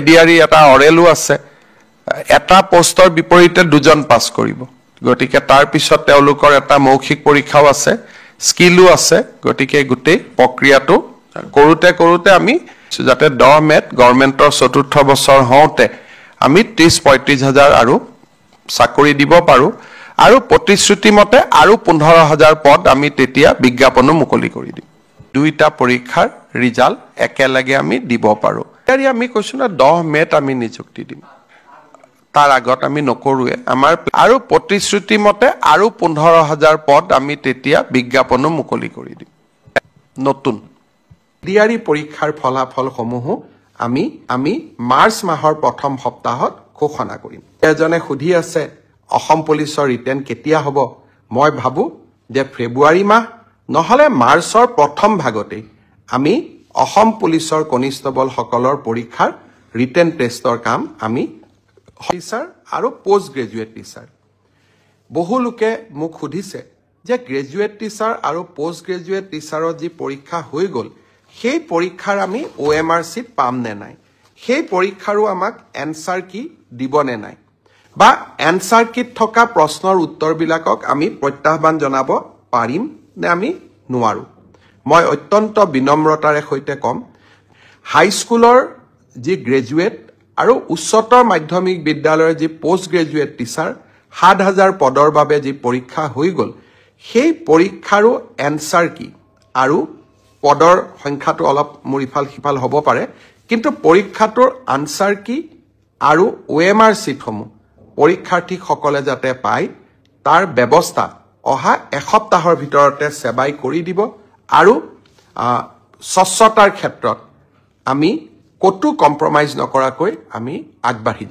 ADR এটা অৰেলো আছে এটা পোষ্টৰ বিপৰীতে দুজন পাস কৰিব গতিকে তাৰ পিছত তেওঁলোকৰ এটা মৌখিক পৰীক্ষাও আছে স্কিলও আছে গতিকে গুটেই প্ৰক্ৰিয়াটো কৰোতে আমি যাতে 10 মেত গভৰ্ণমেণ্টৰ চতুৰ্থ বছৰ হওঁতে আমি 30-35 হাজাৰ আৰু চাকৰি দিব পাৰো আৰু প্ৰতিশ্ৰুতি মতে আৰু 15,000 পদ আমি তেতিয়া বিজ্ঞাপনো মুকলি কৰি দিম দুইটা পৰীক্ষাৰ ৰিজাল্ট একেলগে আমি দিব পাৰো এৰি আমি কৈছো না 10 মেত আমি নিযুক্তি দিম তাৰ আগত আমি নকৰুৱে আমাৰ আৰু প্ৰতিশ্ৰুতি মতে আৰু 15,000 পদ আমি তেতিয়া বিজ্ঞাপনো মুকলি কৰি দিম নতুন ডিআৰি পৰীক্ষাৰ ফলাফল সমূহ আমি মাৰ্চ মাহৰ প্ৰথম সপ্তাহত ঘোষণা কৰিম এজনে খুধি আছে অসম পুলিচৰ ৰিটেন কেতিয়া হ'ব মই ভাবো যে ফেব্ৰুৱাৰী মাহ নহলে মাৰ্চৰ প্ৰথম ভাগতে আমি অসম পুলিচৰ কনিষ্টেবল সকলৰ পৰীক্ষাৰ ৰিটেন টেষ্টৰ কাম আমি টিচাৰ আৰু পোষ্ট গ্ৰেজুৱেট টিচাৰ বহু লোকে মোক খুধিছে যে গ্ৰেজুৱেট টিচাৰ আৰু পোষ্ট গ্ৰেজুৱেট টিচাৰৰ যি পৰীক্ষা হৈ গ'ল সেই পৰীক্ষাৰ আমি OMR চিট পাম নে নাই সেই পৰীক্ষাৰো আমাক এনসাৰ কি দিব নে নাই বা এনসাৰ কিট থকা প্ৰশ্নৰ উত্তৰবিলাকক আমি প্ৰত্যাহ্বান জনাব পাৰিম নে আমি নোৱাৰো মই অত্যন্ত বিনম্ৰতাৰে সৈতে কম হাই স্কুলৰ যি গ্ৰেজুৱেট আৰু উচ্চতৰ মাধ্যমিক বিদ্যালয়ৰ যি পোষ্ট গ্ৰেজুৱেট টিচাৰ 7,000 পদৰ বাবে যি পৰীক্ষা হৈ গ'ল সেই পৰীক্ষাৰো এনসাৰ কি আৰু পদৰ সংখ্যাটো অলপ মুৰিফাল সিফাল হ'ব পাৰে কিন্তু পৰীক্ষাটোৰ আনসাৰ কি আৰু OMR চিটসমূহ পৰীক্ষাৰ্থীসকলে যাতে পায় তাৰ ব্যৱস্থা অহা এসপ্তাহৰ ভিতৰতে সেৱাই কৰি দিব আৰু স্বচ্ছতাৰ ক্ষেত্ৰত আমি কতো কম্প্ৰমাইজ নকৰাকৈ আমি আগবাঢ়ি যাম